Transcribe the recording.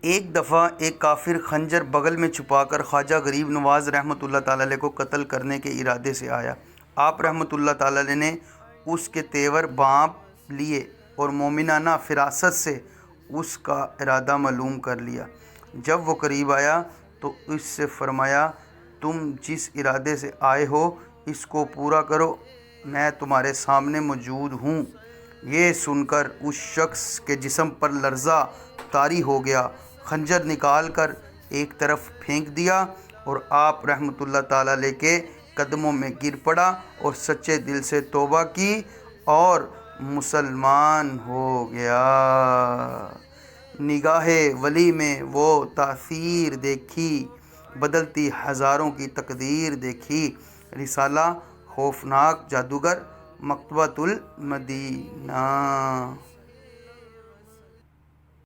ایک دفعہ ایک کافر خنجر بغل میں چھپا کر خواجہ غریب نواز رحمۃ اللہ تعالیٰ علیہ کو قتل کرنے کے ارادے سے آیا۔ آپ رحمۃ اللہ تعالیٰ علیہ نے اس کے تیور بانپ لیے اور مومنانہ فراست سے اس کا ارادہ معلوم کر لیا۔ جب وہ قریب آیا تو اس سے فرمایا، تم جس ارادے سے آئے ہو اس کو پورا کرو، میں تمہارے سامنے موجود ہوں۔ یہ سن کر اس شخص کے جسم پر لرزہ طاری ہو گیا، خنجر نکال کر ایک طرف پھینک دیا اور آپ رحمۃ اللہ تعالیٰ علیہ کے قدموں میں گر پڑا اور سچے دل سے توبہ کی اور مسلمان ہو گیا۔ نگاہ ولی میں وہ تاثیر دیکھی، بدلتی ہزاروں کی تقدیر دیکھی۔ رسالہ خوفناک جادوگر، مکتبۃ المدینہ۔